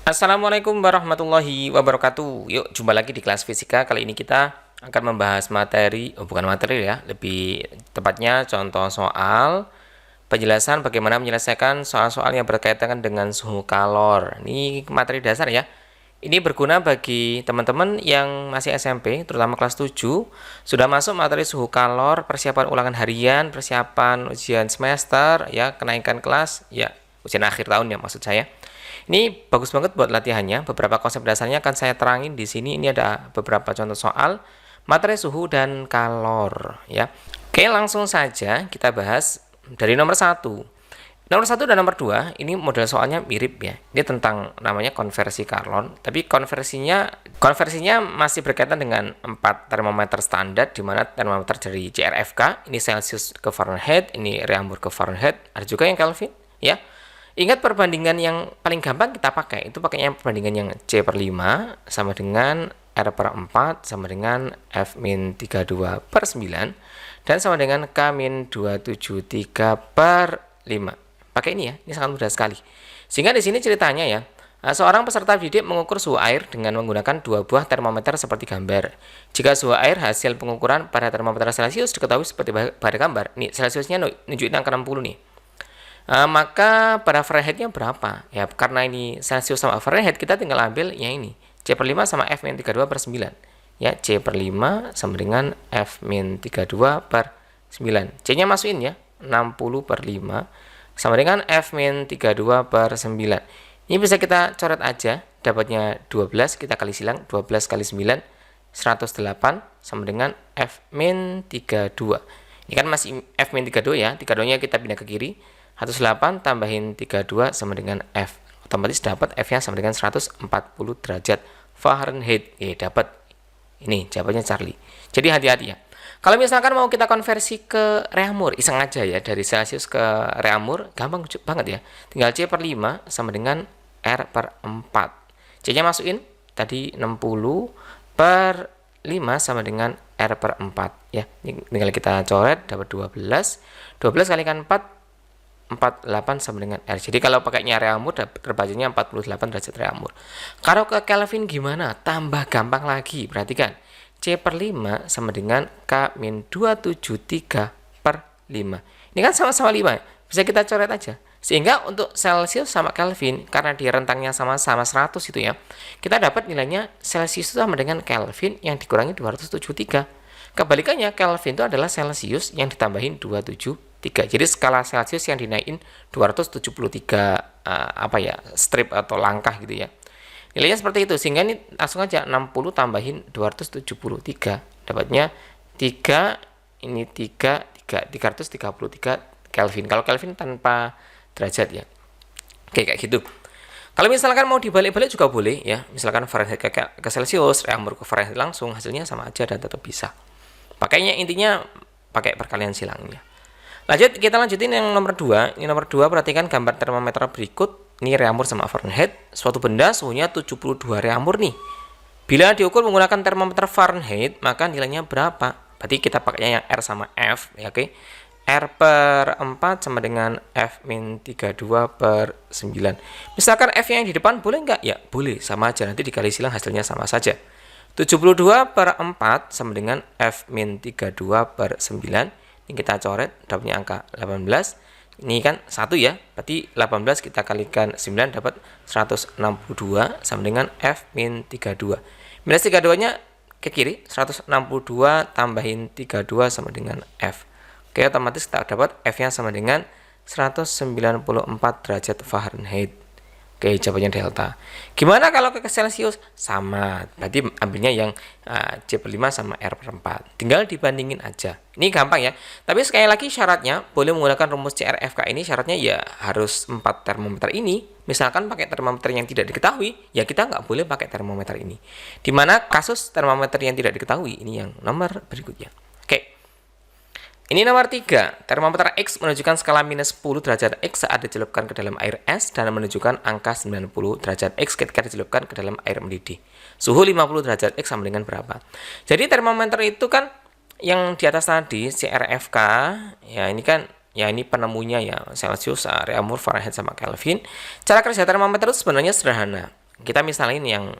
Assalamualaikum warahmatullahi wabarakatuh. Yuk, jumpa lagi di kelas fisika. Kali ini kita akan membahas materi, bukan materi ya, lebih tepatnya contoh soal penjelasan bagaimana menyelesaikan soal-soal yang berkaitan dengan suhu kalor. Ini materi dasar ya. Ini berguna bagi teman-teman yang masih SMP, terutama kelas 7, sudah masuk materi suhu kalor, persiapan ulangan harian, persiapan ujian semester, ya, kenaikan kelas, ya, ujian akhir tahun ya maksud saya. Ini bagus banget buat latihannya. Beberapa konsep dasarnya akan saya terangin di sini. Ini ada beberapa contoh soal materi suhu dan kalor ya. Oke, langsung saja kita bahas dari nomor 1. Nomor 1 dan nomor 2 ini model soalnya mirip ya. Ini tentang namanya konversi kalor, tapi konversinya masih berkaitan dengan 4 termometer standar, di mana termometer dari CRFK, ini Celsius ke Fahrenheit, ini Reaumur ke Fahrenheit, ada juga yang Kelvin ya. Ingat perbandingan yang paling gampang kita pakai, itu pakainya perbandingan yang C per 5 sama dengan R per 4 sama dengan F-32 per 9 dan sama dengan K-273 per 5. Pakai ini ya, ini sangat mudah sekali. Sehingga di sini ceritanya ya, seorang peserta didik mengukur suhu air dengan menggunakan 2 buah termometer seperti gambar. Jika suhu air hasil pengukuran pada termometer Celsius diketahui seperti pada gambar. Nih, Celsiusnya nunjukin angka 60 nih. Maka pada Fahrenheitnya berapa? Ya, karena ini Celsius sama Fahrenheit, kita tinggal ambil yang ini. C per 5 sama F-32 per 9. Ya, C per 5 sama dengan F-32 per 9. C-nya masukin ya, 60 per 5 sama dengan F-32 per 9. Ini bisa kita coret aja, dapatnya 12, kita kali silang, 12 kali 9, 108 sama dengan F-32. Ini kan masih F-32 ya, 32-nya kita pindah ke kiri, 108 tambahin 32 sama dengan F. Otomatis dapat F-nya sama dengan 140 derajat Fahrenheit. Dapat. Ini jawabannya Charlie. Jadi hati-hati ya. Kalau misalkan mau kita konversi ke Reaumur, iseng aja ya, dari Celsius ke Reaumur, gampang banget ya. Tinggal C per 5 sama dengan R per 4. C-nya masukin, tadi 60 per 5 sama dengan R per 4. Ya, ini tinggal kita coret, dapat 12. 12 kalikan 4, 48 sama dengan R. Jadi kalau pakainya Reaumur terbacanya 48 derajat Reaumur. Kalau ke Kelvin gimana? Tambah gampang lagi. Perhatikan. C per 5 sama dengan K-273 per 5. Ini kan sama-sama 5. Bisa kita coret aja. Sehingga untuk Celsius sama Kelvin, karena dia rentangnya sama-sama 100 itu ya, kita dapat nilainya Celsius sama dengan Kelvin yang dikurangi 273. Kebalikannya, Kelvin itu adalah Celsius yang ditambahin 273. Jadi skala Celsius yang dinaikin 273 strip atau langkah gitu ya. Nilainya seperti itu, sehingga ini langsung aja 60 tambahin 273. Dapatnya 3, ini 333 Kelvin. Kalau Kelvin tanpa derajat ya. Oke, kayak gitu. Kalau misalkan mau dibalik-balik juga boleh ya. Misalkan Fahrenheit ke Celsius, Reaumur ke Fahrenheit langsung, hasilnya sama aja dan tetap bisa. Pakainya intinya pakai perkalian silangnya. Kita lanjutin yang nomor 2. Ini nomor 2, perhatikan gambar termometer berikut. Ini Reaumur sama Fahrenheit. Suatu benda suhunya 72 Reaumur nih. Bila diukur menggunakan termometer Fahrenheit, maka nilainya berapa? Berarti kita pakainya yang R sama F, ya oke. R per 4 sama dengan F-32 per 9. Misalkan F yang di depan boleh nggak? Ya, boleh. Sama aja. Nanti dikali silang hasilnya sama saja. 72 per 4 sama dengan F-32 per 9. Ini kita coret, dapatnya angka 18. Ini kan 1 ya, berarti 18 kita kalikan 9 dapat 162 sama dengan F-32. Minus 32-nya ke kiri, 162 tambahin 32 sama dengan F. Oke, otomatis kita dapat F-nya sama dengan 194 derajat Fahrenheit. Oke, jawabannya delta. Gimana kalau ke Celsius? Sama. Berarti ambilnya yang C per 5 sama R per 4. Tinggal dibandingin aja. Ini gampang ya. Tapi sekali lagi syaratnya, boleh menggunakan rumus CRFK ini, syaratnya ya harus 4 termometer ini. Misalkan pakai termometer yang tidak diketahui, ya kita nggak boleh pakai termometer ini. Dimana kasus termometer yang tidak diketahui, ini yang nomor berikutnya. Oke. Ini nomor 3, termometer X menunjukkan skala minus 10 derajat X saat dicelupkan ke dalam air es dan menunjukkan angka 90 derajat X ketika dicelupkan ke dalam air mendidih. Suhu 50 derajat X sama dengan berapa? Jadi termometer itu kan yang di atas tadi, CRFK, ya ini kan, ya ini penemunya ya, Celsius, Reaumur, Fahrenheit, sama Kelvin. Cara kerja termometer itu sebenarnya sederhana. kita misalin yang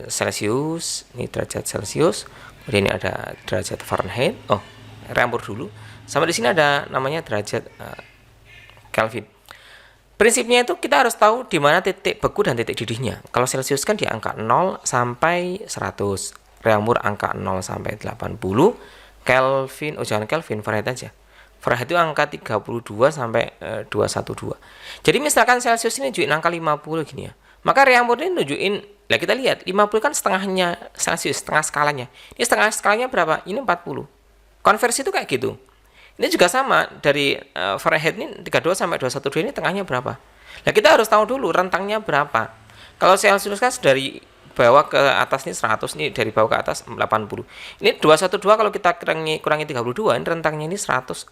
Celsius, ini derajat Celsius, kemudian ini ada derajat Fahrenheit. Oh, reampur dulu. Sama di sini ada namanya derajat Kelvin. Prinsipnya itu kita harus tahu di mana titik beku dan titik didihnya. Kalau Celsius kan di angka 0 sampai 100. Reaumur angka 0 sampai 80. Kelvin, oh jangan Kelvin, Fahrenheit aja. Fahrenheit itu angka 32 sampai 212. Jadi misalkan Celsius ini nunjukin angka 50 gini ya. Maka reaumur ini nunjukin, lah kita lihat 50 kan setengahnya Celsius, setengah skalanya. Ini setengah skalanya berapa? Ini 40. Konversi itu kayak gitu. Ini juga sama, dari Fahrenheit ini 32 sampai 212 ini tengahnya berapa? Nah, kita harus tahu dulu rentangnya berapa. Kalau Celsius kan dari bawah ke atas ini 100, ini dari bawah ke atas 80. Ini 212 kalau kita kurangi 32, ini rentangnya ini 180.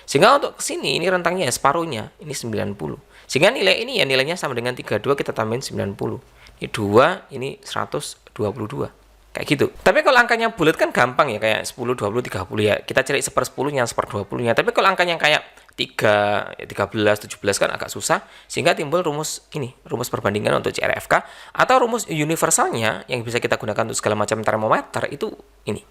Sehingga untuk kesini ini rentangnya separuhnya, ini 90. Sehingga nilai ini ya nilainya sama dengan 32 kita tambahin 90. Ini 2, ini 122. Kayak gitu. Tapi kalau angkanya bulat kan gampang ya, kayak 10, 20, 30 ya. Kita cari 1/10-nya, 1/20-nya. Tapi kalau angkanya kayak 3, 13, 17 kan agak susah. Sehingga timbul rumus ini, rumus perbandingan untuk CRFK. Atau rumus universalnya yang bisa kita gunakan untuk segala macam termometer itu ini.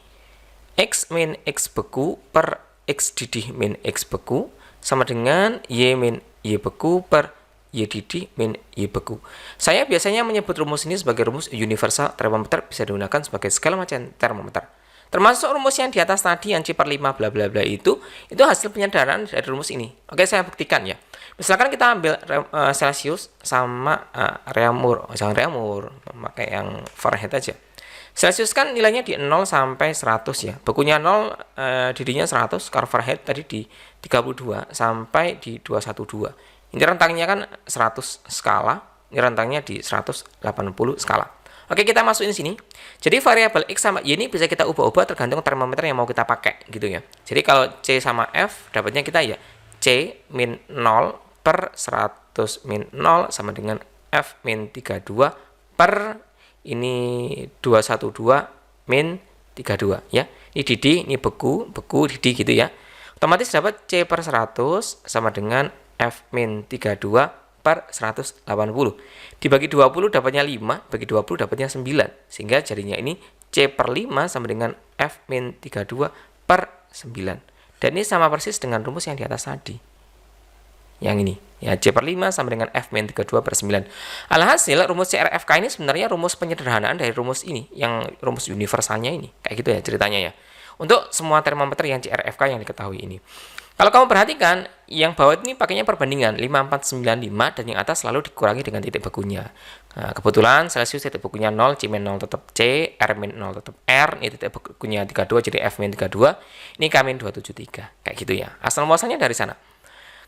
X min X beku per X didih min X beku sama dengan Y min Y beku per Y didih min Y beku. Saya biasanya menyebut rumus ini sebagai rumus universal termometer, bisa digunakan sebagai segala macam termometer. Termasuk rumus yang di atas tadi yang C/5 bla bla bla itu hasil penyederhanaan dari rumus ini. Oke, saya buktikan ya. Misalkan kita ambil Celsius sama reaumur, jangan reaumur, pakai yang Fahrenheit aja. Celsius kan nilainya di 0 sampai 100 ya. Bekunya 0, didihnya 100, kalau Fahrenheit tadi di 32 sampai di 212. Ini rentangnya kan 100 skala, ini rentangnya di 180 skala. Oke, kita masukin sini. Jadi variabel X sama Y ini bisa kita ubah-ubah tergantung termometer yang mau kita pakai gitu ya. Jadi kalau C sama F, dapatnya kita ya C min 0 per 100 min 0 sama dengan F min 32 per ini 212 min 32 ya. Ini didih, ini beku, didih gitu ya. Otomatis dapat C per 100 sama dengan F min 32 per 180. Dibagi 20 dapatnya 5, bagi 20 dapatnya 9. Sehingga jadinya ini C per 5 sama dengan F min 32 per 9. Dan ini sama persis dengan rumus yang di atas tadi. Yang ini. Ya, C per 5 sama dengan F min 32 per 9. Alhasil, rumus CRFK ini sebenarnya rumus penyederhanaan dari rumus ini. Yang rumus universalnya ini. Kayak gitu ya ceritanya ya. Untuk semua termometer yang CRFK yang diketahui ini. Kalau kamu perhatikan, yang bawah ini pakainya perbandingan 5495 dan yang atas selalu dikurangi dengan titik bekunya. Nah, kebetulan Celsius titik bekunya 0, C min 0 tetap C, R min 0 tetap R, ini titik bekunya 32 jadi F min 32, ini K min 273. Kayak gitu ya. Asal muasalnya dari sana.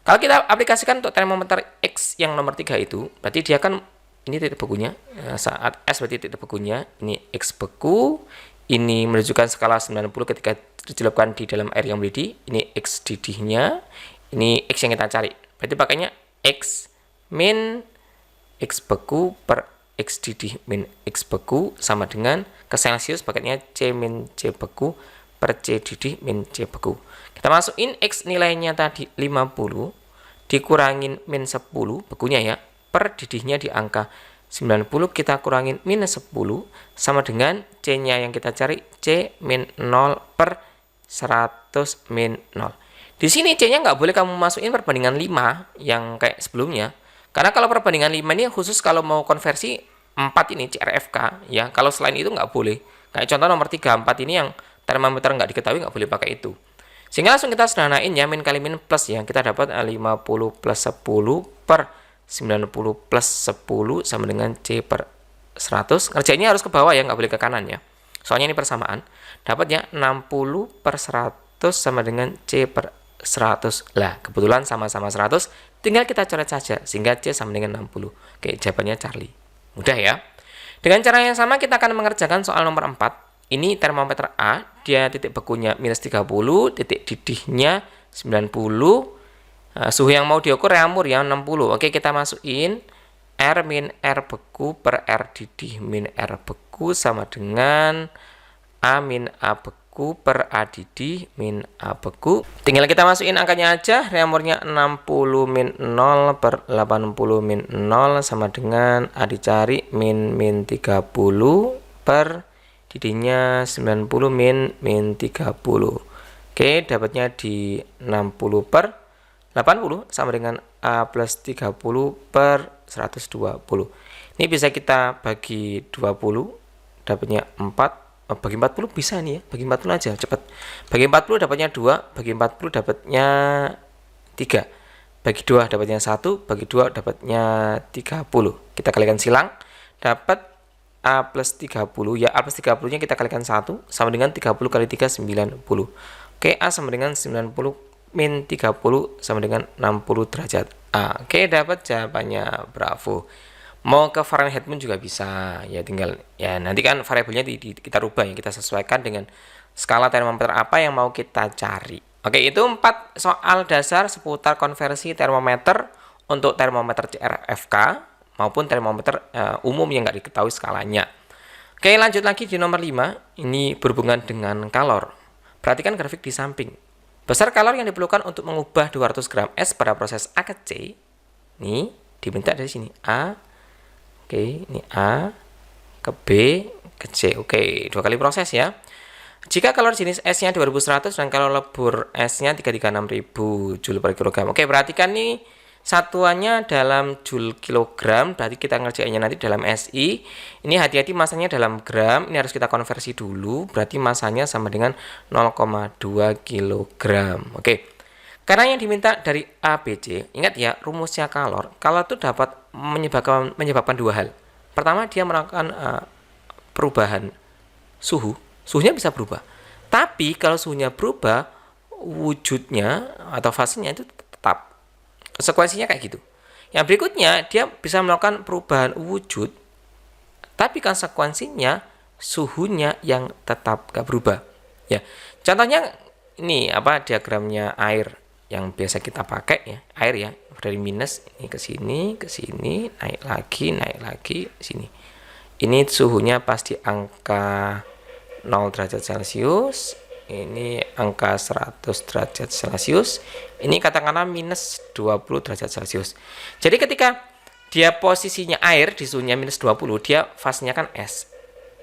Kalau kita aplikasikan untuk termometer X yang nomor 3 itu, berarti dia kan ini titik bekunya. Saat S berarti titik bekunya, ini X beku, ini menunjukkan skala 90 ketika dicelupkan di dalam air yang mendidih. Ini X didihnya, ini X yang kita cari. Berarti pakainya X min X beku per X didih min X beku sama dengan ke Celsius pakainya C min C beku per C didih min C beku. Kita masukin X nilainya tadi 50 dikurangin min 10 bekunya ya, per didihnya di angka 90 kita kurangin minus 10 sama dengan C-nya yang kita cari C min 0 per 100 min 0. Di sini C-nya nggak boleh kamu masukin perbandingan 5 yang kayak sebelumnya. Karena kalau perbandingan 5 ini khusus kalau mau konversi 4 ini CRFK ya. Kalau selain itu nggak boleh. Kayak contoh nomor 3, 4 ini yang termometer nggak diketahui nggak boleh pakai itu. Sehingga langsung kita sederhanain ya, min kali min plus ya. Kita dapat 50 plus 10 per 90 plus 10 sama dengan C per 100. Ngerjainnya harus ke bawah ya, nggak boleh ke kanan ya. Soalnya ini persamaan. Dapatnya 60 per 100 sama dengan C per 100. Lah, kebetulan sama-sama 100. Tinggal kita coret saja. Sehingga C sama dengan 60. Oke, jawabannya Charlie. Mudah ya. Dengan cara yang sama kita akan mengerjakan soal nomor 4. Ini termometer A. Dia titik bekunya minus 30. Titik didihnya 90. Suhu yang mau diukur reaumur ya 60. Oke, kita masukin R min R beku per R didih min R beku sama dengan A min A beku beku per A didih min A beku. Tinggal kita masukin angkanya aja. Reaumurnya 60 min 0 per 80 min 0 sama dengan A dicari min 30 per didihnya 90 min 30. Oke, dapatnya di 60 per 80 sama dengan A plus 30 per 120. Ini bisa kita bagi 20, dapatnya 4. Bagi 40 bisa nih ya, bagi 40 aja cepat. Bagi 40 dapatnya 2, bagi 40 dapatnya 3. Bagi 2 dapatnya 1, bagi 2 dapatnya 30. Kita kalikan silang, dapat A plus 30. Ya, A plus 30-nya kita kalikan 1 sama dengan 30 kali 3 90. Oke, A sama dengan 90 min 30 sama dengan 60 derajat A. Oke, dapat jawabannya. Bravo. Mau ke Fahrenheit pun juga bisa, ya tinggal ya nanti kan variabelnya kita rubah ya, kita sesuaikan dengan skala termometer apa yang mau kita cari. Oke, itu 4 soal dasar seputar konversi termometer untuk termometer CRFK maupun termometer umum yang nggak diketahui skalanya. Oke, lanjut lagi di nomor 5, ini berhubungan dengan kalor. Perhatikan grafik di samping. Besar kalor yang diperlukan untuk mengubah 200 gram es pada proses A ke C, ini diminta dari sini A. Oke, ini A ke B ke C. Oke, 2 kali proses ya. Jika kalor jenis S-nya 2100 dan kalor lebur S-nya 336.000 Joule per kilogram. Oke, perhatikan nih satuannya dalam Joule kilogram, berarti kita ngerjainnya nanti dalam SI. Ini hati-hati masanya dalam gram, ini harus kita konversi dulu, berarti masanya sama dengan 0,2 kilogram. Oke. Karena yang diminta dari A, B, C, ingat ya, rumusnya kalor. Kalor itu dapat menyebabkan 2 hal. Pertama, dia melakukan perubahan suhu. Suhunya bisa berubah. Tapi kalau suhunya berubah, wujudnya atau fasenya itu tetap. Konsekuensinya kayak gitu. Yang berikutnya, dia bisa melakukan perubahan wujud, tapi konsekuensinya suhunya yang tetap gak berubah. Ya, contohnya ini diagramnya air yang biasa kita pakai ya, air ya, dari minus ini ke sini, naik lagi sini. Ini suhunya pas di angka 0 derajat Celcius, ini angka 100 derajat Celcius, ini katakanlah minus 20 derajat Celcius. Jadi ketika dia posisinya air di suhunya minus 20, dia fasenya kan es.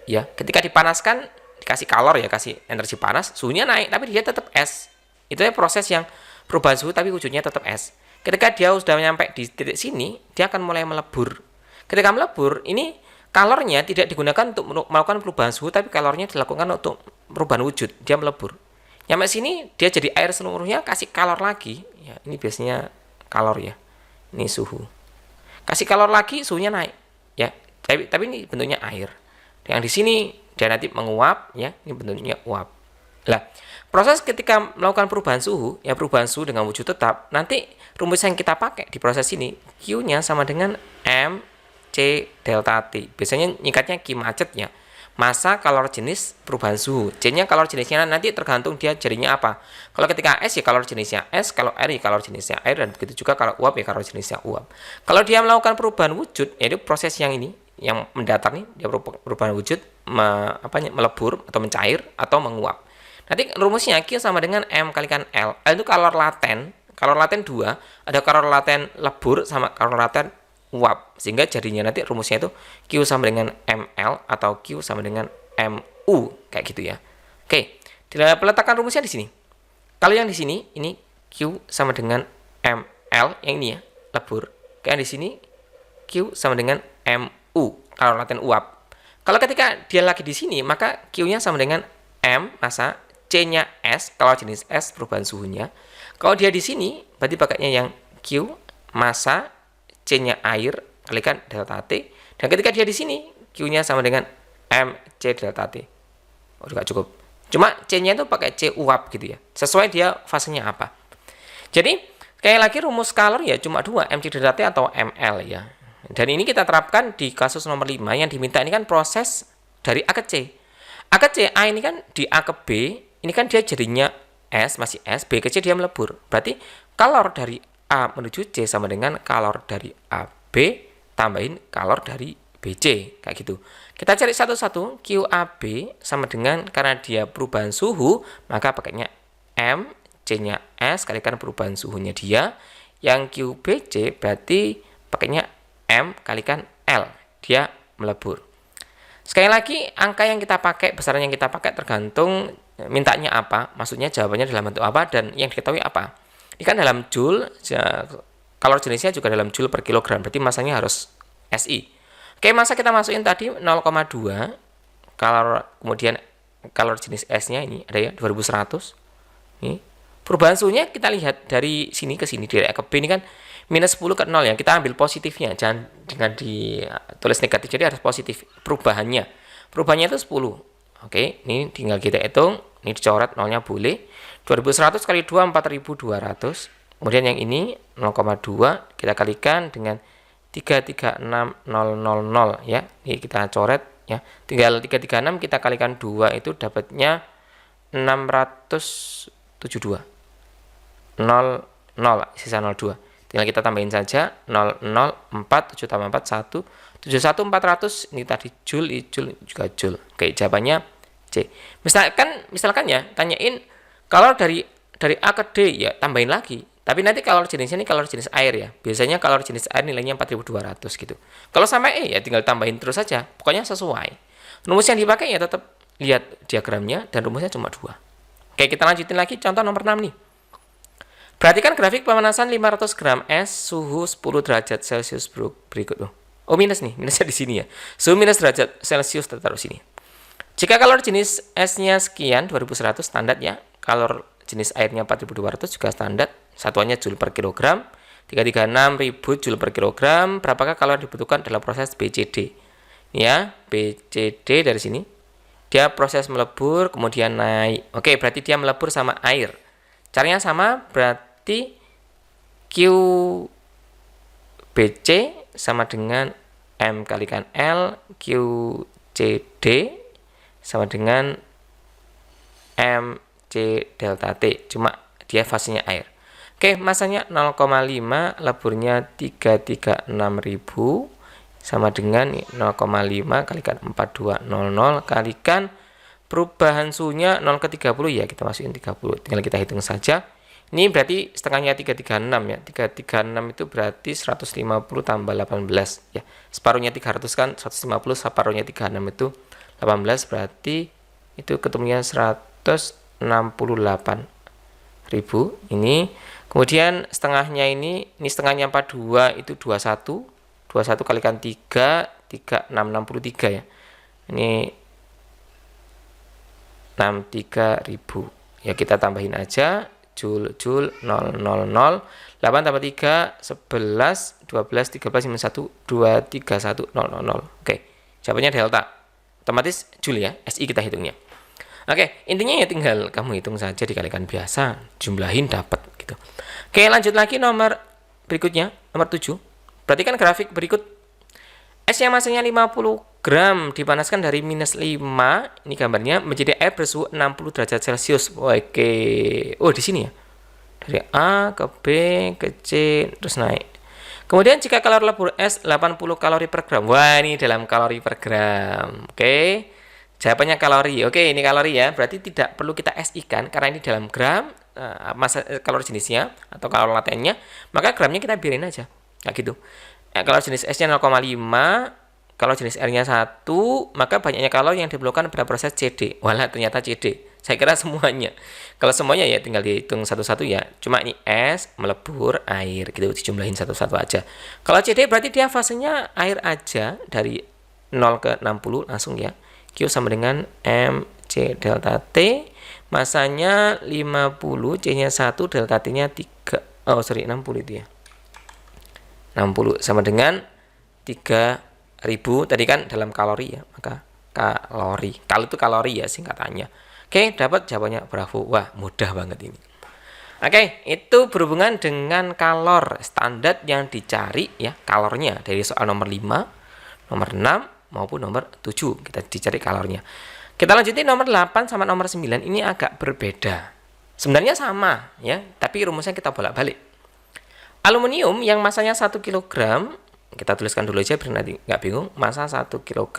Ya, ketika dipanaskan dikasih kalor ya, kasih energi panas, suhunya naik tapi dia tetap es. Itu ya proses yang perubahan suhu tapi wujudnya tetap es. Ketika dia sudah nyampe di titik sini, dia akan mulai melebur. Ketika melebur, ini kalornya tidak digunakan untuk melakukan perubahan suhu, tapi kalornya dilakukan untuk perubahan wujud. Dia melebur. Nyampe sini, dia jadi air seluruhnya, kasih kalor lagi. Ya, ini biasanya kalor ya. Ini suhu. Kasih kalor lagi, suhunya naik. Ya, tapi ini bentuknya air. Yang di sini dia nanti menguap, ya. Ini bentuknya uap. Lah, proses ketika melakukan perubahan suhu, ya perubahan suhu dengan wujud tetap, nanti rumus yang kita pakai di proses ini, Q-nya sama dengan M C delta T. Biasanya nyingkatnya Q macet ya. Massa kalor jenis perubahan suhu. C-nya kalor jenisnya nanti tergantung dia jadinya apa. Kalau ketika S ya kalor jenisnya S, kalau R ya kalor jenisnya air, dan begitu juga kalau uap ya kalor jenisnya uap. Kalau dia melakukan perubahan wujud, yaitu proses yang ini, yang mendatar nih, dia perubahan wujud, melebur atau mencair atau menguap. Nanti rumusnya Q sama dengan M kalikan L. L itu kalor laten 2, ada kalor laten lebur sama kalor laten uap. Sehingga jadinya nanti rumusnya itu Q sama dengan ML atau Q sama dengan MU. Kayak gitu ya. Oke, peletakan rumusnya di sini. Kalau yang di sini, ini Q sama dengan ML, yang ini ya, lebur. Kayak di sini, Q sama dengan MU, kalor laten uap. Kalau ketika dia lagi di sini, maka Q-nya sama dengan M, massa, C-nya S, kalau jenis S perubahan suhunya. Kalau dia di sini, berarti pakainya yang Q, massa, C-nya air, kalikan delta T. Dan ketika dia di sini, Q-nya sama dengan M, C delta T. Oh, juga cukup. Cuma C-nya itu pakai C uap gitu ya. Sesuai dia fasenya apa. Jadi, kayak lagi rumus kalor ya cuma 2, MC delta T atau ML ya. Dan ini kita terapkan di kasus nomor 5, yang diminta ini kan proses dari A ke C. A ke C, A ini kan di A ke B, ini kan dia jadinya S, masih S, B ke C dia melebur. Berarti kalor dari A menuju C sama dengan kalor dari AB tambahin kalor dari BC, kayak gitu. Kita cari satu-satu. QAB sama dengan, karena dia perubahan suhu, maka pakainya M, C-nya S, kalikan perubahan suhunya dia. Yang QBC berarti pakainya M kalikan L, dia melebur. Sekali lagi, angka yang kita pakai, besaran yang kita pakai tergantung mintanya apa, maksudnya jawabannya dalam bentuk apa, dan yang diketahui apa. Ini kan dalam joule, kalor jenisnya juga dalam joule per kilogram, berarti masanya harus SI. Oke, masa kita masukin tadi 0,2, kemudian kalor jenis S-nya ini ada ya 2100. Ini perubahan suhunya kita lihat dari sini ke sini, dari A ke B ini kan minus 10 ke 0 ya. Kita ambil positifnya, jangan dengan ditulis negatif, jadi harus positif perubahannya. Perubahannya itu 10. Oke, ini tinggal kita hitung, ini dicoret nolnya boleh. 2100 kali 2 4200. Kemudian yang ini 0,2 kita kalikan dengan 336000 ya. Ini kita coret ya. Tinggal 336 kita kalikan 2 itu dapatnya 672. 0, sisa 02. Tinggal kita tambahin saja 004 7 tambah 4 1 71400. Ini tadi joule juga joule. Oke, jawabannya C. Misalkan ya tanyain kalau dari A ke D ya tambahin lagi. Tapi nanti kalor jenisnya ini kalor jenis air ya. Biasanya kalor jenis air nilainya 4200 gitu. Kalau sampai E ya tinggal tambahin terus saja. Pokoknya sesuai. Rumus yang dipakai ya tetap lihat diagramnya dan rumusnya cuma 2. Oke, kita lanjutin lagi contoh nomor 6 nih. Perhatikan grafik pemanasan 500 gram es suhu 10 derajat Celcius berikut. Oh, minus nih, minusnya di sini ya. Suhu minus derajat Celcius taruh sini. Jika kalor jenis esnya sekian 2100 standar ya. Kalor jenis airnya 4200 juga standar. Satuannya joule per kilogram. 336.000 joule per kilogram. Berapakah kalor dibutuhkan dalam proses BCD? Ya, BCD dari sini. Dia proses melebur kemudian naik. Oke, berarti dia melebur sama air. Caranya sama, berarti QBC sama dengan M kalikan L, QCD sama dengan MC delta T, cuma dia fasenya air. Oke, masanya 0,5, leburnya 336.000 sama dengan 0,5 kalikan 4200 kalikan perubahan suhunya 0 ke 30 ya, kita masukin 30. Tinggal kita hitung saja. Ini berarti setengahnya 336 ya. 336 itu berarti 150 tambah 18 ya. Separuhnya 300 kan 150, separuhnya 36 itu 18, berarti itu ketemunya 168.000. Ini kemudian setengahnya ini setengahnya 42 itu 21. 21 kalikan 3, 63 ya. Ini 63.000. Ya kita tambahin aja joule 000 8 tambah 3 11 12 13 1 2 3 1 000. Oke, jawabannya delta. Otomatis joule ya, SI kita hitungnya. Oke, intinya ya tinggal kamu hitung saja dikalikan biasa, jumlahin dapat gitu. Oke, lanjut lagi nomor berikutnya, nomor 7. Perhatikan grafik berikut. Es yang masanya 50 gram dipanaskan dari minus 5, ini gambarnya, menjadi air bersuhu 60 derajat Celcius. Oke. Oh, di sini ya. Dari A ke B ke C terus naik. Kemudian jika kalori lebur es 80 kalori per gram. Wah, ini dalam kalori per gram. Oke. Jawabannya kalori. Oke, ini kalori ya. Berarti tidak perlu kita SI kan karena ini dalam gram, masa kalori jenisnya atau kalori latennya, maka gramnya kita biarin aja. Kayak gitu. Kalau jenis S-nya 0,5, kalau jenis R-nya 1, maka banyaknya kalori yang diperlukan pada proses CD. Walah, ternyata CD. Saya kira semuanya. Kalau semuanya ya tinggal dihitung satu-satu ya. Cuma ini S, melebur, air. Gitu, dijumlahin satu-satu aja. Kalau CD berarti dia fasenya air aja. Dari 0 ke 60 langsung ya. Q sama dengan MC delta T. Masanya 50, C-nya 1, delta T-nya 3. Oh, sorry, 60 itu ya. 60 sama dengan 3000 tadi kan dalam kalori ya, maka kalori. Kal itu kalori ya singkatannya. Oke, dapat jawabannya, bravo. Wah, mudah banget ini. Oke, itu berhubungan dengan kalor standar yang dicari ya, kalornya dari soal nomor 5, nomor 6 maupun nomor 7 kita dicari kalornya. Kita lanjutin nomor 8 sama nomor 9, ini agak berbeda. Sebenarnya sama ya, tapi rumusnya kita bolak-balik. Aluminium yang masanya 1 kg Kita tuliskan dulu aja biar nanti nggak bingung. Massa 1 kg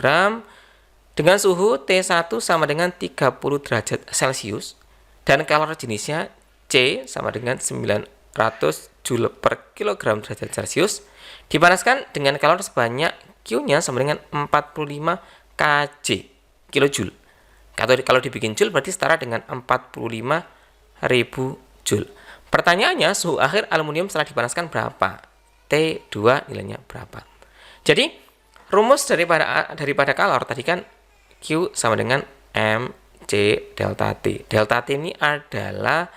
dengan suhu T1 sama dengan 30 derajat Celcius dan kalor jenisnya C sama dengan 900 Joule per kilogram derajat Celcius dipanaskan dengan kalor sebanyak Q-nya sama dengan 45 kJ kilojoule. Kalau dibikin joule berarti setara dengan 45.000 joule. Pertanyaannya, suhu akhir aluminium setelah dipanaskan berapa? T2 nilainya berapa? Jadi, rumus daripada kalor tadi kan Q sama dengan MC delta T. Delta T ini adalah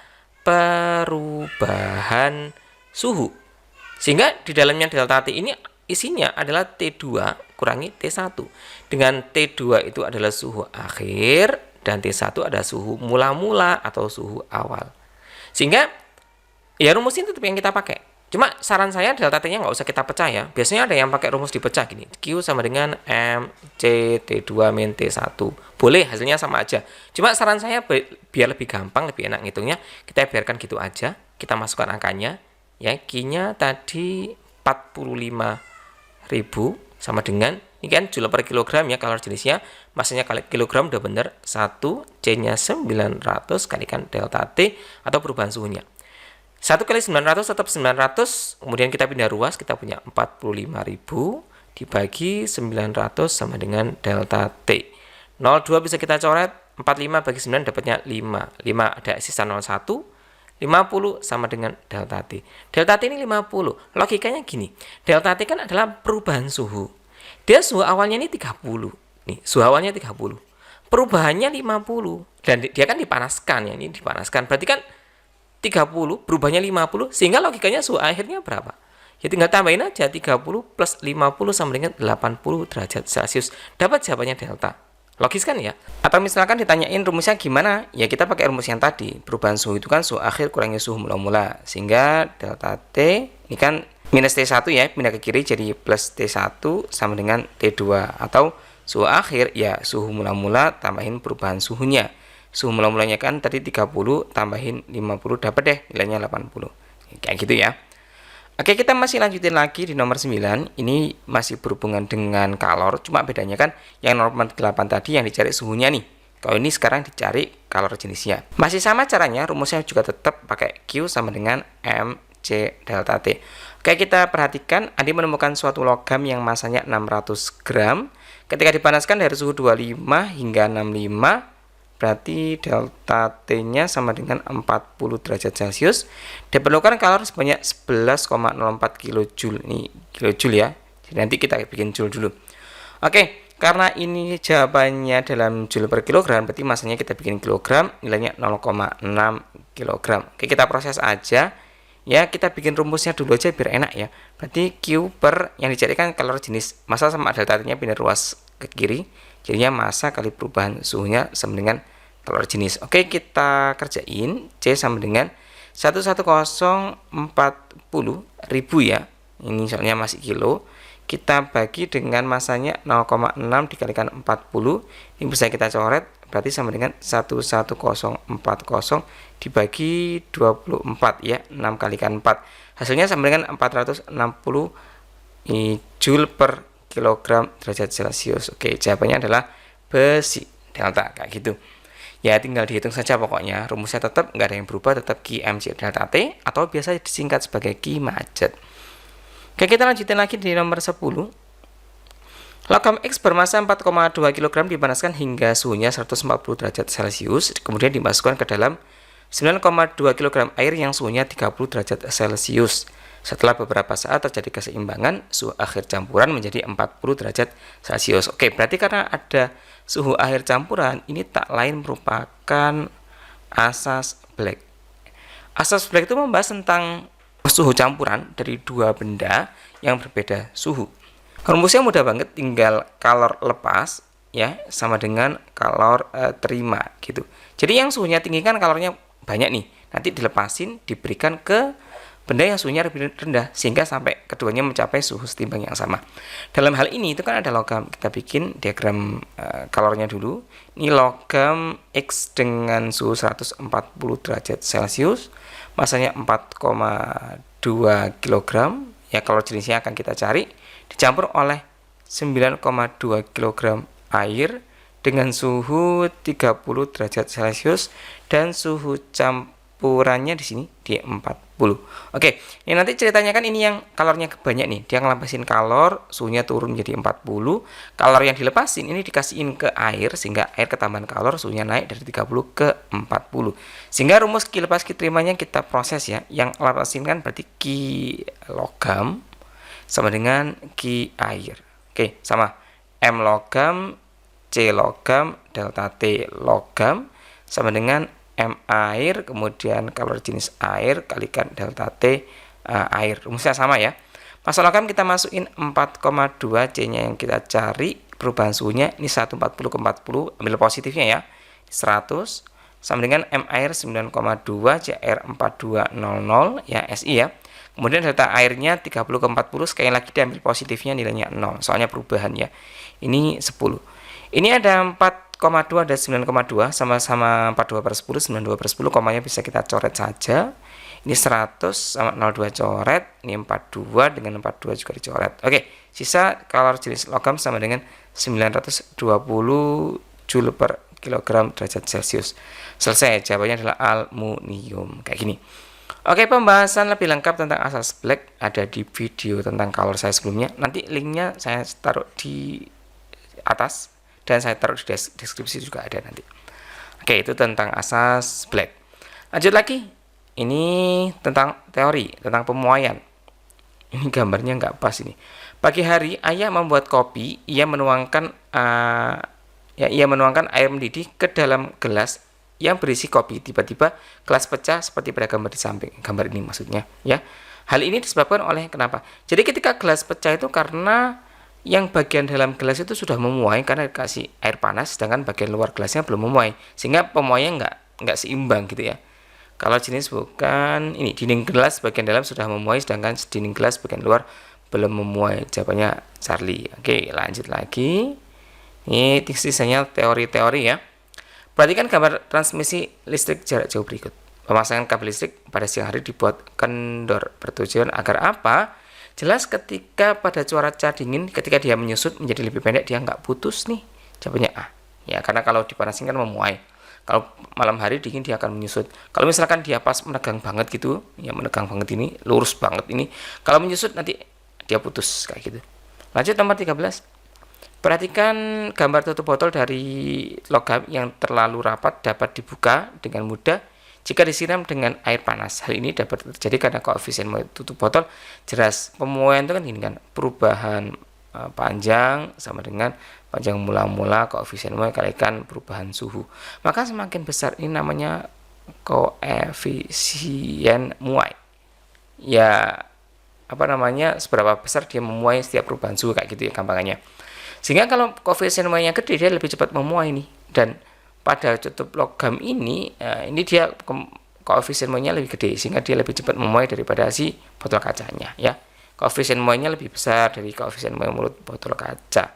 perubahan suhu. Sehingga di dalamnya delta T ini isinya adalah T2 kurangi T1. Dengan T2 itu adalah suhu akhir dan T1 adalah suhu mula-mula atau suhu awal. Sehingga ya rumus ini tetap yang kita pakai. Cuma saran saya delta T-nya nggak usah kita pecah ya. Biasanya ada yang pakai rumus dipecah gini. Q sama dengan MC T2 min T1. Boleh, hasilnya sama aja. Cuma saran saya biar lebih gampang, lebih enak ngitungnya, kita biarkan gitu aja. Kita masukkan angkanya. Ya, Q-nya tadi 45.000 sama dengan, ini kan joule per kilogram ya, kalor jenisnya. Massanya kali kilogram udah bener. 1, C-nya 900 kalikan delta T atau perubahan suhunya. 1 kali 900 tetap 900, kemudian kita pindah ruas, kita punya 45.000 dibagi 900 sama dengan delta T. 02 bisa kita coret, 45 bagi 9 dapatnya 5. 5 ada sisa 01, 50 sama dengan delta T. Delta T ini 50. Logikanya gini, delta T kan adalah perubahan suhu. Dia suhu awalnya ini 30. Nih, suhu awalnya 30. Perubahannya 50. Dan dia kan dipanaskan ya, ini dipanaskan. Berarti kan 30 berubahnya 50, sehingga logikanya suhu akhirnya berapa? Ya tinggal tambahin aja 30 plus 50 sama dengan 80 derajat Celcius. Dapat jawabannya delta. Logis kan ya? Atau misalkan ditanyain rumusnya gimana? Ya kita pakai rumus yang tadi. Perubahan suhu itu kan suhu akhir kurangi suhu mula-mula. Sehingga delta T ini kan minus T1 ya, pindah ke kiri jadi plus T1 sama dengan T2. Atau suhu akhir ya suhu mula-mula tambahin perubahan suhunya. Suhu mula-mulanya kan tadi 30 tambahin 50 dapat deh nilainya 80. Kayak gitu ya. Oke, kita masih lanjutin lagi di nomor 9. Ini masih berhubungan dengan kalor, cuma bedanya kan yang 0,8 tadi yang dicari suhunya nih. Kalau ini sekarang dicari kalor jenisnya. Masih sama caranya, rumusnya juga tetap pakai Q sama dengan MC delta T. Oke, kita perhatikan Andi menemukan suatu logam yang masanya 600 gram. Ketika dipanaskan dari suhu 25 hingga 65, berarti delta T-nya sama dengan 40 derajat Celcius. Diperlukan kalor sebanyak 11,04 kilojoule. Ini kilojoule ya. Jadi nanti kita bikin joule dulu. Oke, karena ini jawabannya dalam joule per kilogram, berarti masanya kita bikin kilogram, nilainya 0,6 kilogram. Oke, kita proses aja. Ya, kita bikin rumusnya dulu aja biar enak ya. Berarti Q per yang dicarikan kalor jenis. Massa sama delta T-nya pindah ruas ke kiri. Jadinya massa kali perubahan suhunya sama dengan kalor jenis. Oke, kita kerjain. C sama dengan 11040.000 ya. Ini soalnya masih kilo. Kita bagi dengan massanya 0,6 dikalikan 40. Ini bisa kita coret. Berarti sama dengan 11040 dibagi 24 ya. 6 kalikan 4. Hasilnya sama dengan 460 Joule per kilogram derajat Celcius. Oke, jawabannya adalah besi delta kayak gitu. Ya tinggal dihitung saja pokoknya. Rumusnya tetap nggak ada yang berubah, tetap QMC delta T atau biasa disingkat sebagai Q macet. Oke, kita lanjutin lagi di nomor 10. Logam X bermassa 4,2 kg dipanaskan hingga suhunya 140 derajat Celcius, kemudian dimasukkan ke dalam 9,2 kg air yang suhunya 30 derajat Celcius. Setelah beberapa saat terjadi keseimbangan, suhu akhir campuran menjadi 40 derajat Celcius. Oke, berarti karena ada suhu akhir campuran, ini tak lain merupakan asas Black. Asas Black itu membahas tentang suhu campuran dari dua benda yang berbeda suhu. Rumusnya mudah banget, tinggal kalor lepas ya sama dengan kalor terima gitu. Jadi yang suhunya tinggi kan kalornya banyak nih. Nanti dilepasin, diberikan ke benda yang suhunya lebih rendah sehingga sampai keduanya mencapai suhu setimbang yang sama. Dalam hal ini itu kan ada logam. Kita bikin diagram kalornya dulu. Ini logam X dengan suhu 140 derajat Celcius, massanya 4,2 kg. Ya, kalor jenisnya akan kita cari. dicampur oleh 9,2 kg air dengan suhu 30 derajat Celcius dan suhu campurannya di sini di 40. Oke, ini nanti ceritanya kan ini yang kalornya banyak nih. Dia ngelepasin kalor, suhunya turun jadi 40. Kalor yang dilepasin ini dikasihin ke air sehingga air ketambahan kalor, suhunya naik dari 30 ke 40. Sehingga rumus Q lepas Q terimanya kita proses ya. Yang lepasin kan berarti Q logam sama dengan Q air. Oke, sama M logam C logam delta T logam sama dengan M air, kemudian kalori jenis air kalikan delta T air. Rumusnya sama ya. Massa logam kita masukin 4,2, C-nya yang kita cari, perubahan suhunya ini 140 ke 40, ambil positifnya ya. 100 sama dengan M air 9,2, C air 4200 ya, SI ya. Kemudian delta airnya 30 ke 40, sekali lagi diambil positifnya nilainya 0, soalnya perubahan ya. Ini 10. Ini ada 4,2 dan 9,2, sama-sama 42/10, 92/10, komanya bisa kita coret saja. Ini 100 sama 02 coret, ini 42 dengan 42 juga dicoret. Oke, sisa kalor jenis logam sama dengan 920 Joule per kilogram derajat Celcius. Selesai, jawabannya adalah aluminium, kayak gini. Oke, pembahasan lebih lengkap tentang asas Black ada di video tentang kalor saya sebelumnya. Nanti linknya saya taruh di atas dan saya taruh di deskripsi juga ada nanti. Oke, itu tentang asas Black. Lanjut lagi, ini tentang teori, tentang pemuaian. Ini gambarnya nggak pas ini. Pagi hari ayah membuat kopi, ia menuangkan air mendidih ke dalam gelas yang berisi kopi. Tiba-tiba gelas pecah seperti pada gambar di samping. Gambar ini maksudnya ya. Hal ini disebabkan oleh kenapa? Jadi ketika gelas pecah itu karena yang bagian dalam gelas itu sudah memuai karena dikasih air panas, sedangkan bagian luar gelasnya belum memuai, sehingga pemuaiannya nggak seimbang gitu ya. Kalau jenis bukan ini, dinding gelas bagian dalam sudah memuai, sedangkan dinding gelas bagian luar belum memuai. Jawabannya Charlie. Oke, lanjut lagi. Ini sisanya teori-teori ya. Perhatikan gambar transmisi listrik jarak jauh berikut. Pemasangan kabel listrik pada siang hari dibuat kendor, bertujuan agar apa? Jelas ketika pada cuaca dingin, ketika dia menyusut menjadi lebih pendek, dia nggak putus nih. Jawabannya A. Ya, karena kalau dipanasin kan memuai. Kalau malam hari dingin dia akan menyusut. Kalau misalkan dia pas menegang banget gitu, ya menegang banget ini, lurus banget ini. Kalau menyusut nanti dia putus kayak gitu. Lanjut nomor 13. Perhatikan gambar tutup botol dari logam yang terlalu rapat dapat dibuka dengan mudah jika disiram dengan air panas. Hal ini dapat terjadi karena koefisien tutup botol jelas. Pemuaian itu kan ini kan perubahan panjang sama dengan panjang mula-mula koefisien muai kalikan perubahan suhu. Maka semakin besar ini namanya koefisien muai. Ya apa namanya, seberapa besar dia memuai setiap perubahan suhu kayak gitu ya gampangannya. Sehingga kalau koefisien muainya gede dia lebih cepat memuai nih. Dan pada tutup logam ini dia koefisien muainya lebih gede sehingga dia lebih cepat memuai daripada si botol kacanya ya. Koefisien muainya lebih besar dari koefisien muai mulut botol kaca.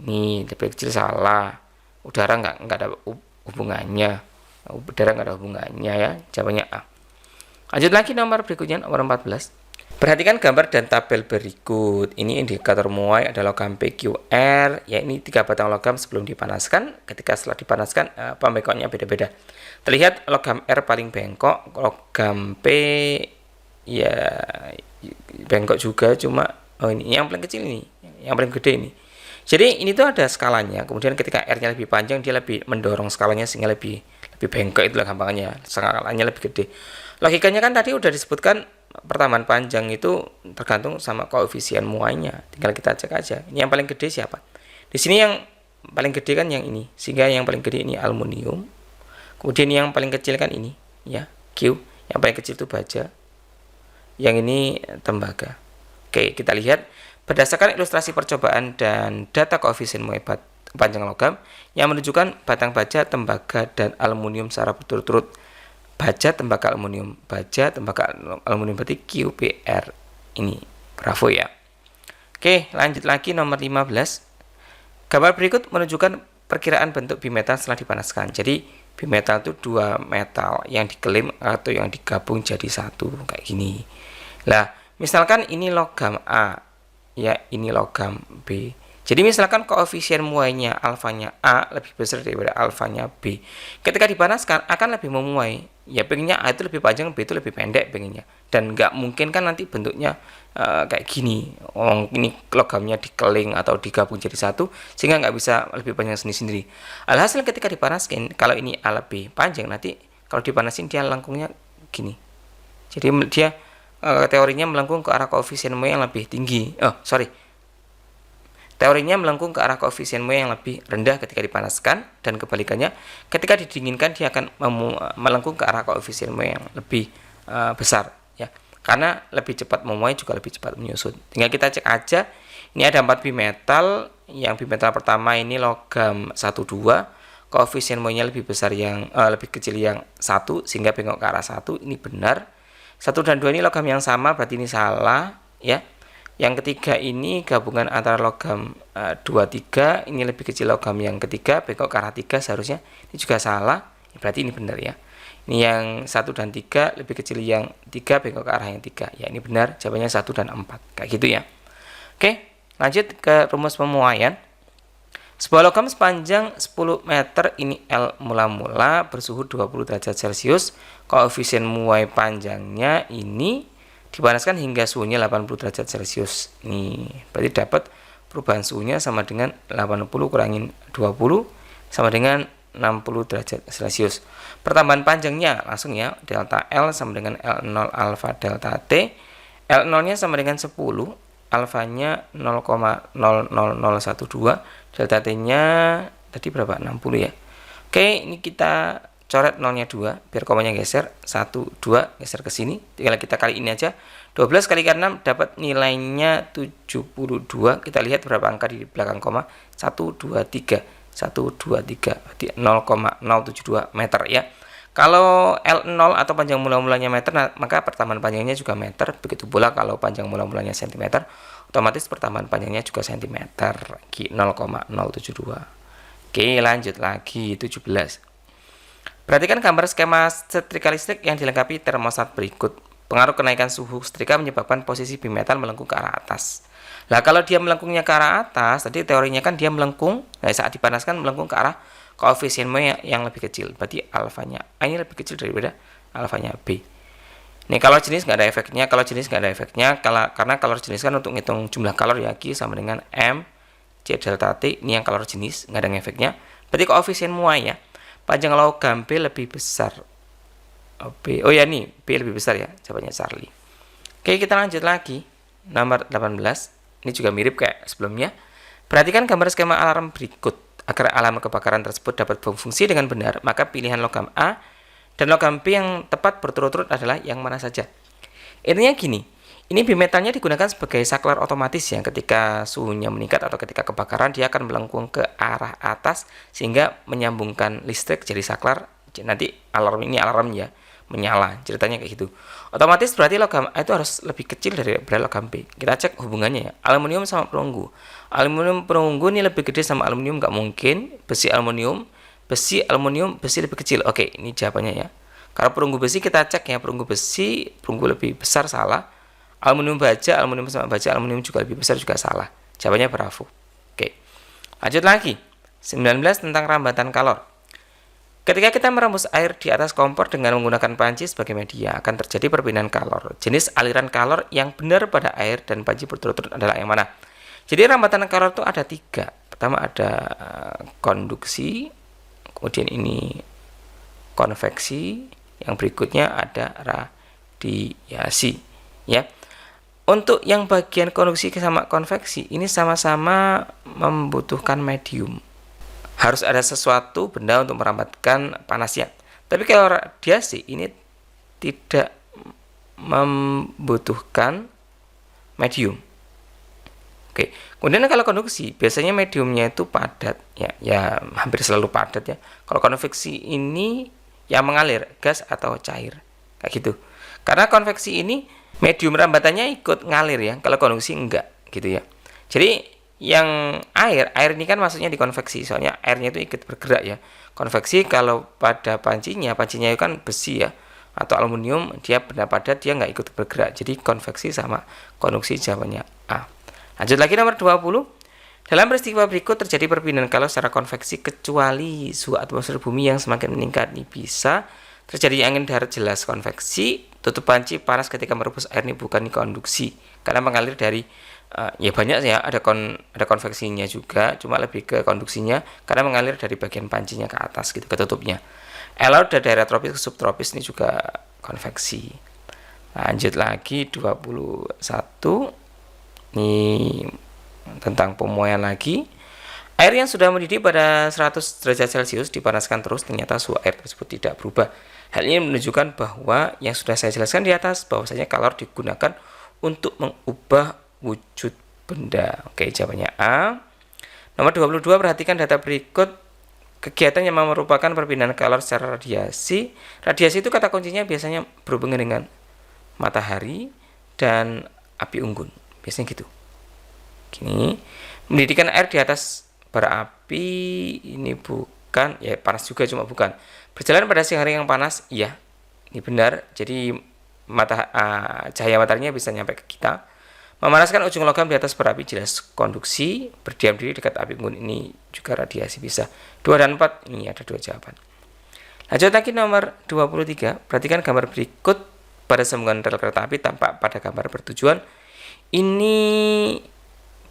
Ini lebih kecil, salah. Udara nggak ada hubungannya. Udara nggak ada hubungannya ya. Jawabannya A. Lanjut lagi nomor berikutnya, nomor 14. Perhatikan gambar dan tabel berikut. Ini indikator muai adalah logam PQR, ya ini 3 batang logam sebelum dipanaskan. Ketika setelah dipanaskan, pembengkoknya beda-beda. Terlihat logam R paling bengkok, logam P ya bengkok juga, cuma ini yang paling kecil ini, yang paling gede ini. Jadi ini tuh ada skalanya. Kemudian ketika R-nya lebih panjang, dia lebih mendorong skalanya sehingga lebih bengkok, itulah gampangannya. Skalanya lebih gede. Logikanya kan tadi udah disebutkan, pertambahan panjang itu tergantung sama koefisien muainya. Tinggal kita cek aja. Ini yang paling gede siapa? Di sini yang paling gede kan yang ini. Sehingga yang paling gede ini aluminium. Kemudian yang paling kecil kan ini, ya, Q. Yang paling kecil itu baja. Yang ini tembaga. Oke, kita lihat berdasarkan ilustrasi percobaan dan data koefisien muai panjang logam yang menunjukkan batang baja, tembaga, dan aluminium secara berturut-turut. Baja, tembaga, aluminium, baja, tembaga, aluminium, berarti QPR ini. Bravo ya. Oke, lanjut lagi nomor 15. Gambar berikut menunjukkan perkiraan bentuk bimetal setelah dipanaskan. Jadi bimetal itu 2 metal yang dikelem atau yang digabung jadi satu kayak gini. Lah, misalkan ini logam A. ya ini logam B. Jadi misalkan koefisien muainya alfanya A lebih besar daripada alfanya B. Ketika dipanaskan akan lebih memuai. Ya pengennya A itu lebih panjang, B itu lebih pendek pengennya. Dan nggak mungkin kan nanti bentuknya kayak gini. Ini logamnya dikeling atau digabung jadi satu sehingga nggak bisa lebih panjang sendiri-sendiri. Alhasil ketika dipanaskan, kalau ini A lebih panjang, nanti kalau dipanasin dia lengkungnya gini. Jadi dia teorinya melengkung ke arah koefisien muai yang lebih tinggi. Teorinya melengkung ke arah koefisien muai yang lebih rendah ketika dipanaskan, dan kebalikannya ketika didinginkan dia akan melengkung ke arah koefisien muai yang lebih besar ya. Karena lebih cepat memuai juga lebih cepat menyusut. Tinggal kita cek aja. Ini ada 4 bimetal. Yang bimetal pertama ini logam 12, koefisien muainya lebih besar yang lebih kecil yang 1 sehingga bengkok ke arah 1. Ini benar. 1 dan 2 ini logam yang sama, berarti ini salah ya. Yang ketiga ini gabungan antara logam 2, 3, ini lebih kecil logam yang ketiga, bengkok ke arah 3 seharusnya. Ini juga salah, berarti ini benar ya. Ini yang 1 dan 3 lebih kecil yang 3, bengkok ke arah yang 3. Ya ini benar, jawabannya 1 dan 4. Kayak gitu ya. Oke, lanjut ke rumus pemuaian. Sebuah logam sepanjang 10 meter ini L mula-mula bersuhu 20 derajat Celcius. Koefisien muai panjangnya ini dipanaskan hingga suhunya 80 derajat Celcius. Nih, berarti dapat perubahan suhunya sama dengan 80 kurangin 20 sama dengan 60 derajat Celcius. Pertambahan panjangnya langsung ya, delta L sama dengan L0 alfa delta T. L0-nya sama dengan 10, alfanya 0,00012, delta T-nya tadi berapa? 60 ya. Oke, ini kita coret nolnya 2 biar komanya geser, 1 2 geser ke sini. Tinggal kita kali ini aja. 12 kali 6 dapat nilainya 72. Kita lihat berapa angka di belakang koma. 1 2 3 berarti 0,072 meter ya. Kalau L0 atau panjang mula-mulanya meter, maka pertambahan panjangnya juga meter. Begitu pula kalau panjang mula-mulanya cm, otomatis pertambahan panjangnya juga cm. 0,072. Oke, lanjut lagi 17. Perhatikan gambar skema setrika listrik yang dilengkapi termostat berikut. Pengaruh kenaikan suhu setrika menyebabkan posisi bimetal melengkung ke arah atas. Nah, kalau dia melengkungnya ke arah atas, tadi teorinya kan dia melengkung, saat dipanaskan melengkung ke arah koefisien muai yang lebih kecil. Berarti alfanya A ini lebih kecil daripada alfanya B. Nih, kalau jenis nggak ada efeknya, karena kalor jenis kan untuk ngitung jumlah kalor ya, Q sama dengan M C delta T. Ini yang kalor jenis, nggak ada efeknya. Berarti koefisien muai ya. Panjang logam B lebih besar. Oh ya, nih B lebih besar ya, jawabannya Charlie. Oke, kita lanjut lagi. Nomor 18. Ini juga mirip kayak sebelumnya. Perhatikan gambar skema alarm berikut. Agar alarm kebakaran tersebut dapat berfungsi dengan benar, maka pilihan logam A dan logam B yang tepat berturut-turut adalah yang mana saja. Intinya gini, ini bimetalnya digunakan sebagai saklar otomatis ya. Ketika suhunya meningkat atau ketika kebakaran, dia akan melengkung ke arah atas sehingga menyambungkan listrik jadi saklar. Nanti alarm ini alarmnya menyala, ceritanya kayak gitu. Otomatis berarti logam A itu harus lebih kecil daripada logam B. Kita cek hubungannya ya. Aluminium sama perunggu. Aluminium perunggu ini lebih gede sama aluminium, nggak mungkin. Besi aluminium besi lebih kecil. Oke, ini jawabannya ya. Kalau perunggu besi kita cek ya, perunggu lebih besar, salah. Aluminium sama baja, aluminium juga lebih besar, juga salah. Jawabannya bravo. Oke. Lanjut lagi. 19 tentang rambatan kalor. Ketika kita merembus air di atas kompor dengan menggunakan panci sebagai media, akan terjadi perpindahan kalor. Jenis aliran kalor yang benar pada air dan panci berturut-turut adalah yang mana? Jadi rambatan kalor itu ada 3. Pertama ada konduksi, kemudian ini konveksi, yang berikutnya ada radiasi. Ya. Untuk yang bagian konduksi sama konveksi ini sama-sama membutuhkan medium. Harus ada sesuatu benda untuk merambatkan panasnya. Tapi kalau radiasi ini tidak membutuhkan medium. Oke. Kemudian kalau konduksi biasanya mediumnya itu padat ya hampir selalu padat ya. Kalau konveksi ini yang mengalir, gas atau cair. Kayak gitu. Karena konveksi ini medium rambatannya ikut ngalir ya, kalau konduksi enggak gitu ya. Jadi yang air ini kan maksudnya dikonveksi, soalnya airnya itu ikut bergerak ya. Konveksi kalau pada pancinya itu kan besi ya atau aluminium, dia benda padat, dia nggak ikut bergerak. Jadi konveksi sama konduksi jawabannya A. Lanjut lagi nomor 20. Dalam peristiwa berikut terjadi perpindahan kalor secara konveksi kecuali suhu atmosfer bumi yang semakin meningkat. Ini bisa terjadi angin darat jelas konveksi, tutup panci panas ketika merebus air ini bukan konduksi. Karena mengalir dari ya banyak ya, ada konveksinya juga, cuma lebih ke konduksinya karena mengalir dari bagian pancinya ke atas gitu, ke tutupnya. Laut dari daerah tropis ke subtropis ini juga konveksi. Lanjut lagi 21. Ini tentang pemuaian lagi. Air yang sudah mendidih pada 100 derajat Celcius dipanaskan terus, ternyata suhu air tersebut tidak berubah. Hal ini menunjukkan bahwa yang sudah saya jelaskan di atas, bahwasanya kalor digunakan untuk mengubah wujud benda. Oke, jawabannya A. Nomor 22, perhatikan data berikut kegiatan yang merupakan perpindahan kalor secara radiasi. Radiasi itu kata kuncinya biasanya berhubungan dengan matahari dan api unggun. Biasanya gitu. Gini, mendidihkan air di atas bara api ini bukan, ya panas juga cuma bukan. Berjalan pada siang hari yang panas, iya, ini benar. Jadi cahaya mataharinya bisa nyampe ke kita. Memanaskan ujung logam di atas bara api jelas konduksi. Berdiam diri dekat api unggun ini juga radiasi bisa. 2 dan 4, ini ada 2 jawaban. Lanjut lagi nomor 23. Perhatikan gambar berikut. Pada sambungan rel kereta api tampak pada gambar bertujuan. Ini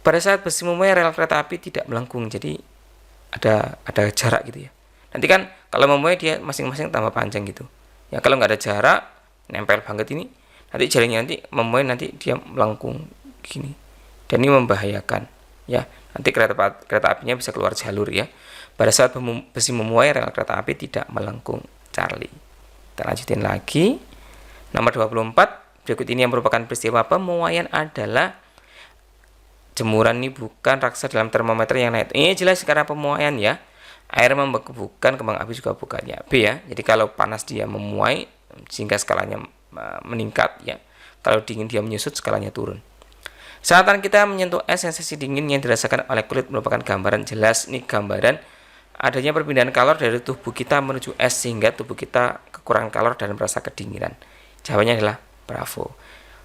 pada saat besi memuai rel kereta api tidak melengkung, jadi ada jarak gitu ya. Nanti kan kalau memuai dia masing-masing tambah panjang gitu. Ya kalau nggak ada jarak, nempel banget ini, nanti jaringnya nanti memuai nanti dia melengkung gini. Dan ini membahayakan ya. Nanti kereta apinya bisa keluar jalur ya. Pada saat besi memuai rel kereta api tidak melengkung. Charlie. Kita lanjutin lagi. Nomor 24. Berikut ini yang merupakan peristiwa pemuaian adalah jemuran ini bukan raksa dalam termometer yang naik. Ini jelas karena pemuaian ya. Air membeku bukan, kembang api juga bukan ya. B ya. Jadi kalau panas dia memuai sehingga skalanya meningkat ya. Kalau dingin dia menyusut, skalanya turun. Saat kita menyentuh es, sensasi dingin yang dirasakan oleh kulit merupakan gambaran jelas. Ini gambaran adanya perpindahan kalor dari tubuh kita menuju es sehingga tubuh kita kekurangan kalor dan merasa kedinginan. Jawabannya adalah bravo.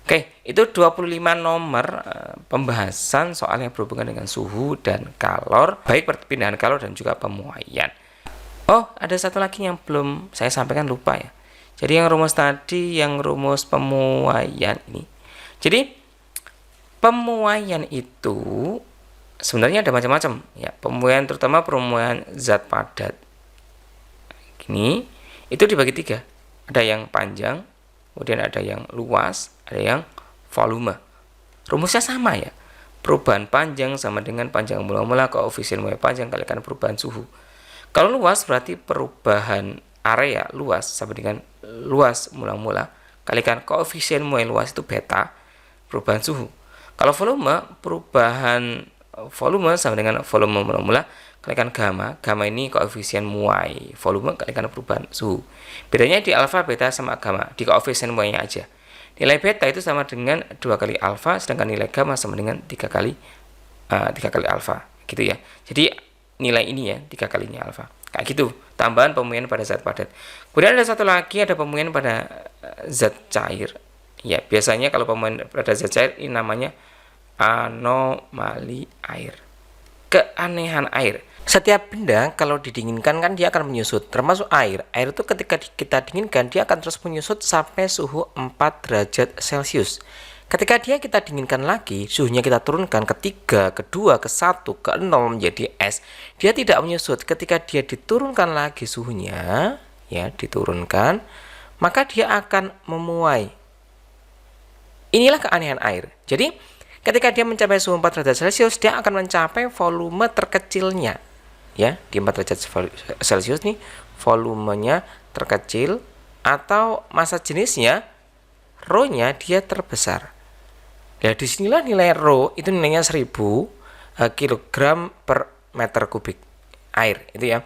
Oke, itu 25 nomor pembahasan soal yang berhubungan dengan suhu dan kalor, baik perpindahan kalor dan juga pemuaian. Oh, ada satu lagi yang belum saya sampaikan, lupa ya. Jadi yang rumus tadi, yang rumus pemuaian ini. Jadi pemuaian itu sebenarnya ada macam-macam ya. Pemuaian terutama pemuaian zat padat. Ini itu dibagi 3. Ada yang panjang, kemudian ada yang luas, ada yang volume. Rumusnya sama ya. Perubahan panjang sama dengan panjang mula-mula koefisien muai panjang kalikan perubahan suhu. Kalau luas berarti perubahan area luas sama dengan luas mula-mula kalikan koefisien muai luas itu beta, perubahan suhu. Kalau volume, perubahan volume sama dengan volume mula-mula kalikan gamma. Gamma ini koefisien muai volume kalikan perubahan suhu. Bedanya di alfa, beta sama gamma, di koefisien muainya aja. Nilai beta itu sama dengan 2 kali alfa, sedangkan nilai gamma sama dengan 3 kali alfa, gitu ya. Jadi nilai ini ya 3 kalinya alfa. Kayak gitu, tambahan pemuaian pada zat padat. Kemudian ada satu lagi, ada pemuaian pada zat cair. Ya, biasanya kalau pemuaian pada zat cair ini namanya anomali air. Keanehan air. Setiap benda kalau didinginkan kan dia akan menyusut, termasuk air. Air itu ketika kita dinginkan dia akan terus menyusut sampai suhu 4 derajat Celcius. Ketika kita dinginkan lagi, suhunya kita turunkan ke 3, ke 2, ke 1, ke 0 menjadi es. Dia tidak menyusut. Ketika dia diturunkan lagi suhunya, ya diturunkan, maka dia akan memuai. Inilah keanehan air. Jadi ketika dia mencapai suhu 4 derajat Celcius, dia akan mencapai volume terkecilnya. Ya, di 4 derajat Celcius nih volumenya terkecil atau massa jenisnya rho-nya dia terbesar. Ya, disinilah nilai rho itu nilainya 1000 kg per meter kubik air itu ya.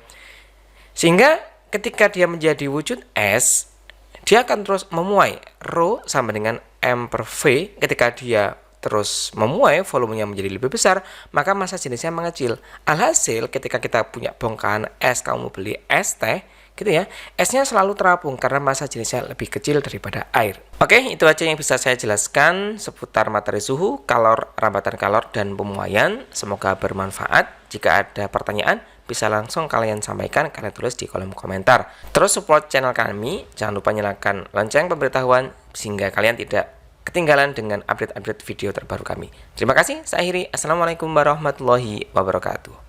Sehingga ketika dia menjadi wujud es, dia akan terus memuai. Rho sama dengan M per V. Ketika dia terus memuai, volumenya menjadi lebih besar, maka massa jenisnya mengecil. Alhasil ketika kita punya bongkahan es, kamu beli es teh, gitu ya. Esnya selalu terapung karena massa jenisnya lebih kecil daripada air. Oke, itu aja yang bisa saya jelaskan seputar materi suhu, kalor, rambatan kalor, dan pemuaian. Semoga bermanfaat. Jika ada pertanyaan, bisa langsung kalian sampaikan, kalian tulis di kolom komentar. Terus support channel kami, jangan lupa nyalakan lonceng pemberitahuan sehingga kalian tidak ketinggalan dengan update-update video terbaru kami. Terima kasih, saya akhiri. Assalamualaikum warahmatullahi wabarakatuh.